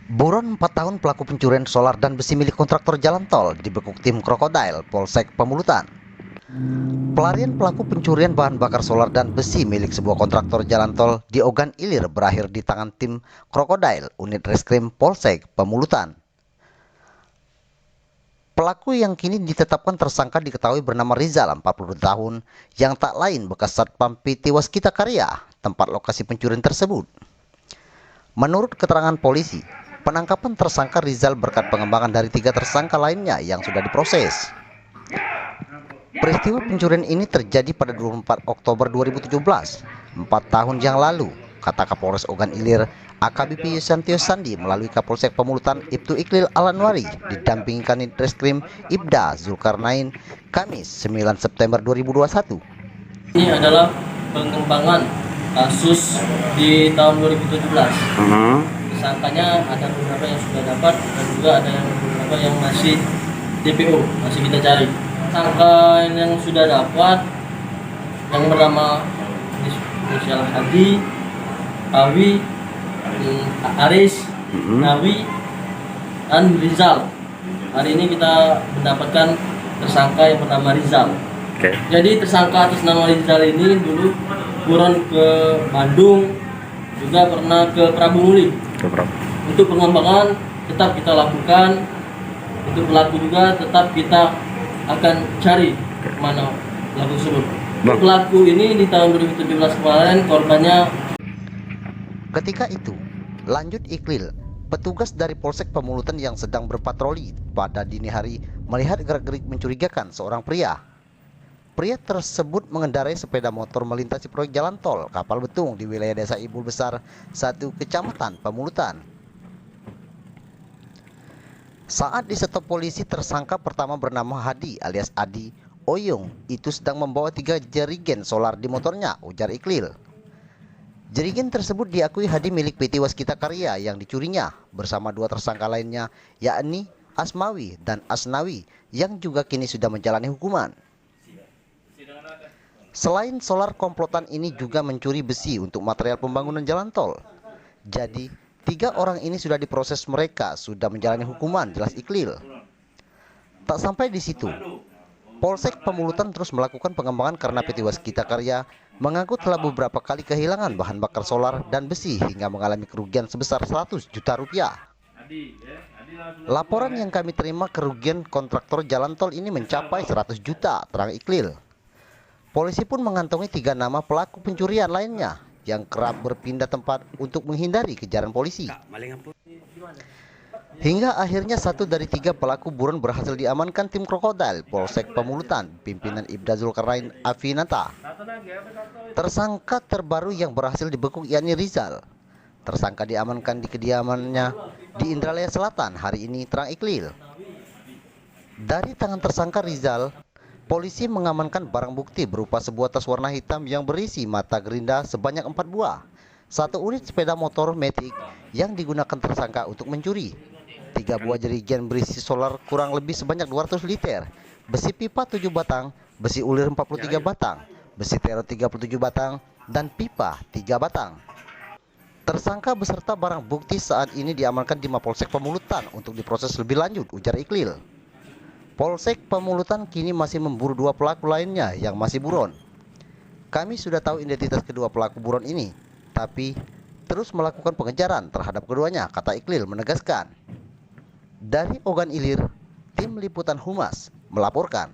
Buron 4 tahun pelaku pencurian solar dan besi milik kontraktor jalan tol dibekuk tim Krokodil Polsek Pemulutan. Pelarian pelaku pencurian bahan bakar solar dan besi milik sebuah kontraktor jalan tol di Ogan Ilir berakhir di tangan tim Krokodil Unit Reskrim Polsek Pemulutan. Pelaku yang kini ditetapkan tersangka diketahui bernama Rizal, 40 tahun, yang tak lain bekas Satpam PT Waskita Karya, tempat lokasi pencurian tersebut. Menurut keterangan polisi, penangkapan tersangka Rizal berkat pengembangan dari 3 tersangka lainnya yang sudah diproses. Peristiwa pencurian ini terjadi pada 24 Oktober 2017, 4 tahun yang lalu, kata Kapolres Ogan Ilir, AKBP Yusantio Sandi melalui Kapolsek Pemulutan Ibtu Iklil Alanwari, didampingi Kanit Reskrim Ibda Zulkarnain, Kamis 9 September 2021. Ini adalah pengembangan kasus di tahun 2017. Tersangkanya ada beberapa yang sudah dapat dan juga ada yang beberapa yang masih DPO, masih kita cari. Tersangka yang sudah dapat yang bernama inisial Hadi, Awi, Aris, Nawi, dan Rizal. Hari ini kita mendapatkan tersangka yang bernama Rizal. Jadi tersangka atas nama Rizal ini dulu buron ke Bandung, juga pernah ke Prabu Muli. Untuk pengembangan tetap kita lakukan, untuk pelaku juga tetap kita akan cari mana pelaku tersebut. Pelaku ini di tahun 2017 kemarin korbannya. Ketika itu, lanjut Iklil, petugas dari Polsek Pemulutan yang sedang berpatroli pada dini hari melihat gerak-gerik mencurigakan seorang pria. Pria tersebut mengendarai sepeda motor melintasi proyek jalan tol Kapal Betung di wilayah Desa Ibul Besar 1 Kecamatan Pemulutan. Saat disetop polisi, tersangka pertama bernama Hadi alias Adi Oyong itu sedang membawa 3 jerigen solar di motornya, ujar Iklil. Jerigen tersebut diakui Hadi milik PT Waskita Karya yang dicurinya bersama 2 tersangka lainnya, yakni Asmawi dan Asnawi yang juga kini sudah menjalani hukuman. Selain solar, komplotan ini juga mencuri besi untuk material pembangunan jalan tol. Jadi, 3 orang ini sudah diproses, mereka sudah menjalani hukuman, jelas Iklil. Tak sampai di situ, Polsek Pemulutan terus melakukan pengembangan karena PT Waskita Karya mengaku telah beberapa kali kehilangan bahan bakar solar dan besi hingga mengalami kerugian sebesar 100 juta rupiah. Laporan yang kami terima, kerugian kontraktor jalan tol ini mencapai 100 juta, terang Iklil. Polisi pun mengantongi 3 nama pelaku pencurian lainnya yang kerap berpindah tempat untuk menghindari kejaran polisi. Hingga akhirnya 1 dari 3 pelaku buron berhasil diamankan tim Krokodil Polsek Pemulutan, pimpinan Ibda Zulkarnain Afinata. Tersangka terbaru yang berhasil dibekuk yakni Rizal. Tersangka diamankan di kediamannya di Indralaya Selatan hari ini, terang Iklil. Dari tangan tersangka Rizal, polisi mengamankan barang bukti berupa sebuah tas warna hitam yang berisi mata gerinda sebanyak 4 buah, 1 unit sepeda motor Matic yang digunakan tersangka untuk mencuri, 3 buah jerigen berisi solar kurang lebih sebanyak 200 liter, besi pipa 7 batang, besi ulir 43 batang, besi tero 37 batang, dan pipa 3 batang. Tersangka beserta barang bukti saat ini diamankan di Mapolsek Pemulutan untuk diproses lebih lanjut, ujar Iklil. Polsek Pemulutan kini masih memburu 2 pelaku lainnya yang masih buron. Kami sudah tahu identitas kedua pelaku buron ini, tapi terus melakukan pengejaran terhadap keduanya, kata Iklil menegaskan. Dari Ogan Ilir, tim liputan Humas melaporkan.